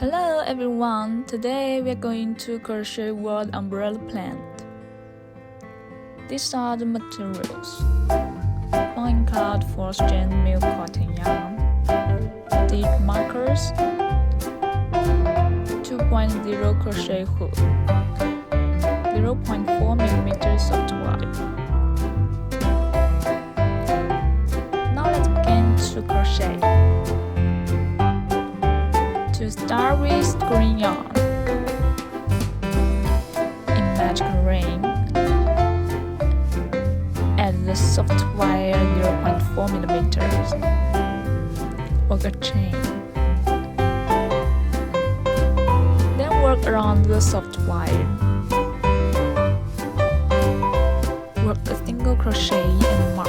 Hello everyone, today we are going to crochet Whorled Umbrella Plant. These are the materials: Funincloud 4-strand milk cotton yarn, deep markers, 2.0 crochet hook, 0.4mm soft wire. Now let's begin to crochet. To start with green yarn, in magic ring, add the soft wire 0.4mm, work a chain, then work around the soft wire, work a single crochet and mark.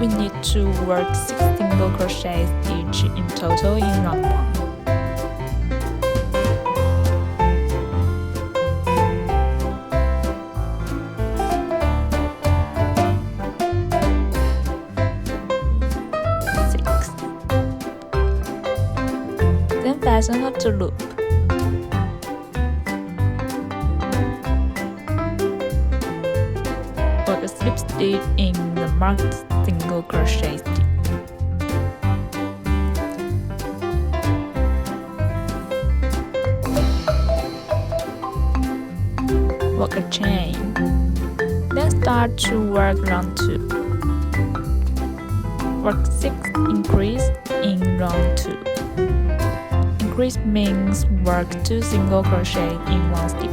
We need to work 6 single crochet stitches in total in round 1. Then fasten up the loop. Work a slip stitch in the marked single crochet stitch. Work a chain. Then start to work round 2. Work 6 increase in round 2. Increase means work 2 single crochet in 1 stitch.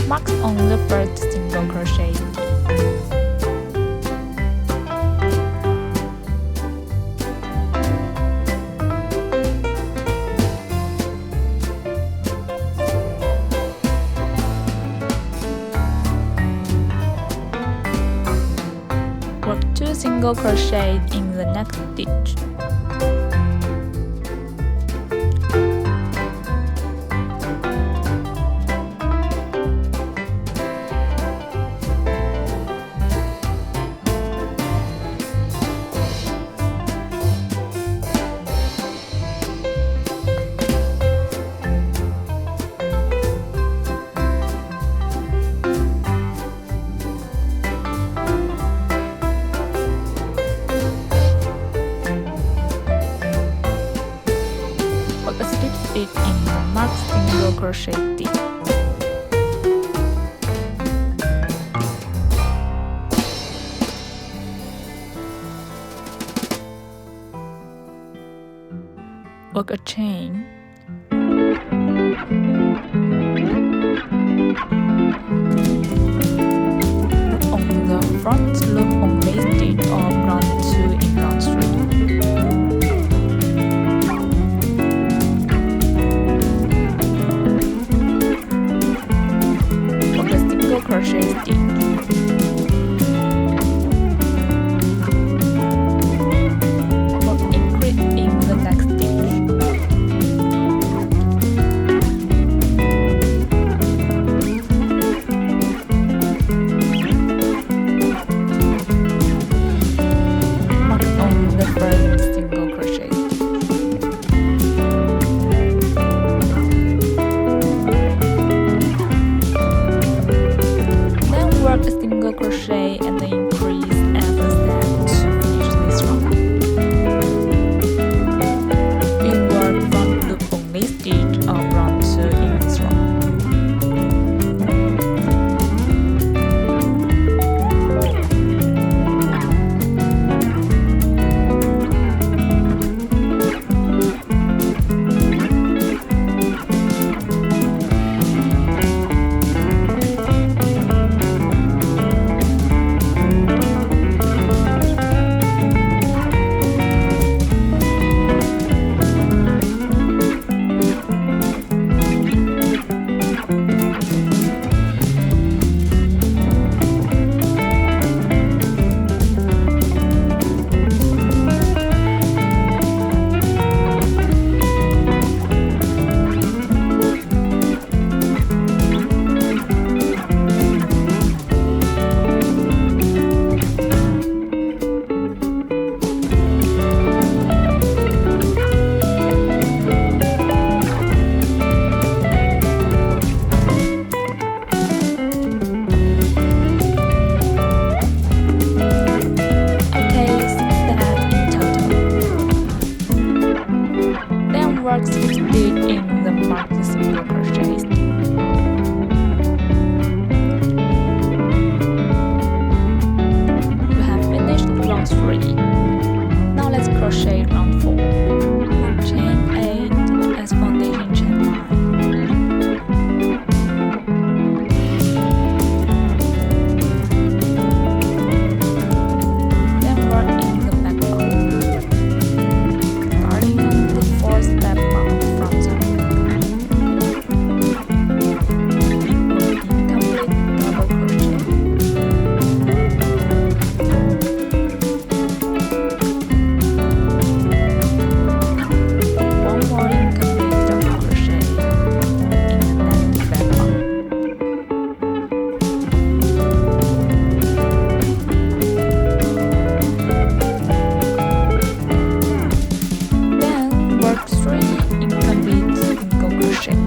Mark on the first single crochet stitch. Work 2 single crochet in the next stitch. Work a slip stitch in the marked single crochet stitch. Work a chain. On the front loop only stitch of round 2 in round 3. Crochet stitch. Work increase in the next stitch. chain 3. Now let's crochet round 4. Work chain 8 as foundation chain 9. Then work in the back bump, starting on the 4th back bump from the hook. Incomplete double crochet. One more incomplete double crochet in the next back bump. Then work 3 incomplete single crochet.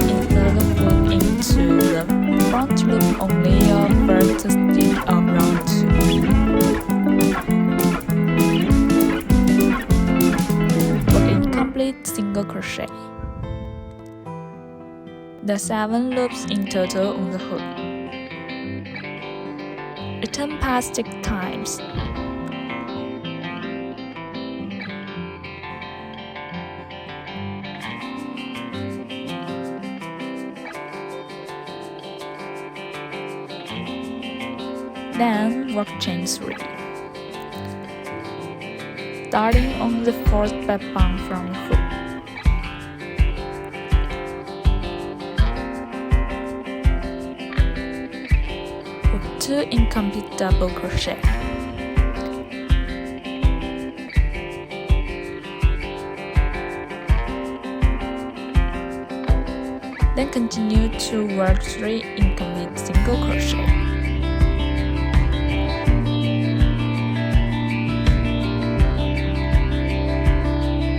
Insert the hook into the front loop only of first stitch of round 2. Work incomplete single crochet. There are 7 loops in total on the hook. Return past 6 times. Then work chain 3. Starting on the 4th back bump from the hook. Work 2 incomplete double crochet. Then continue to work 3 incomplete single crochet.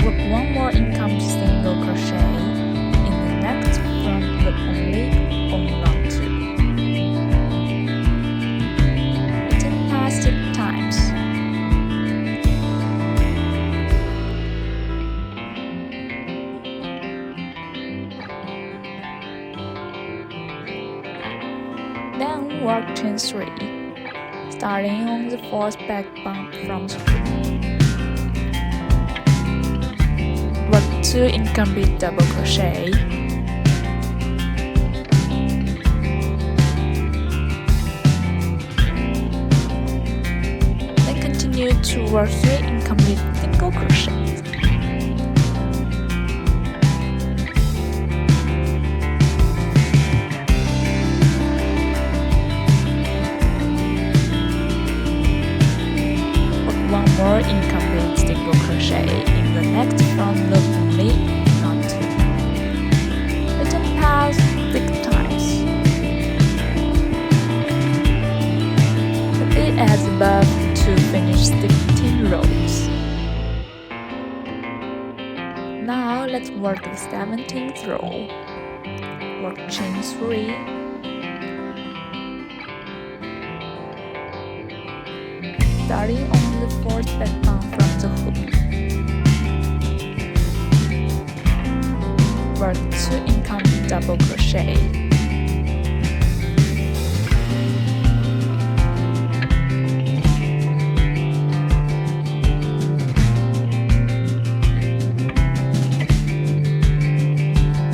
Work 1 more incomplete single crochet in the next front loop only on round 2. Return past 6 times. Then work chain 3, starting on the 4th back bump from the hook. Work 2 incomplete double crochet. Then continue to work 3 incomplete single crochets. Work 1 more incomplete single crochet in the next front loop only, not 2. Return past 6 times. Repeat as above to finish 16 rows. Now let's work the 17th row. Work chain 3. Starting on the 4th back bump from the hook. Work 2 incomplete double crochet.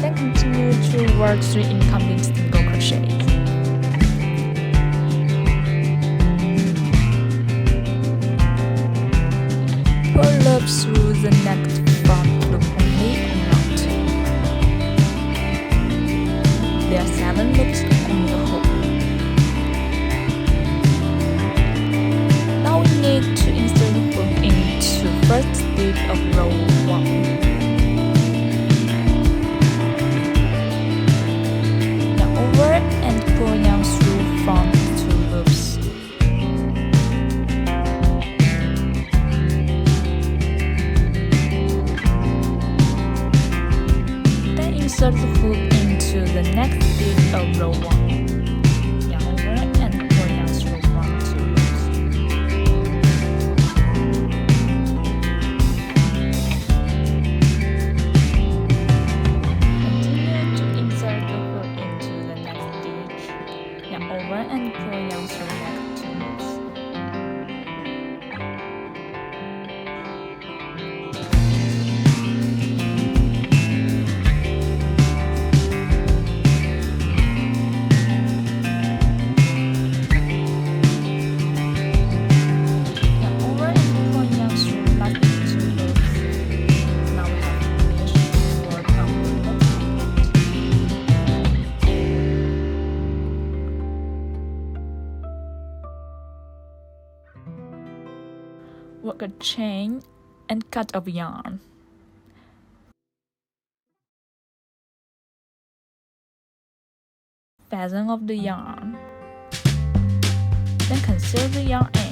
Then continue to work 3 incomplete single crochets. Pull loop through the next front loop only on round 2. There are 7 loops on the hook. Now we need to insert the hook into first stitch of row 1. Yarn over and pull yarn through front 2 loops. Then insert the hook into the next stitch of row 1. Yarn over and pull yarn through front 2 loops. a chain and cut of yarn. Fasten off the yarn. Then conceal the yarn end.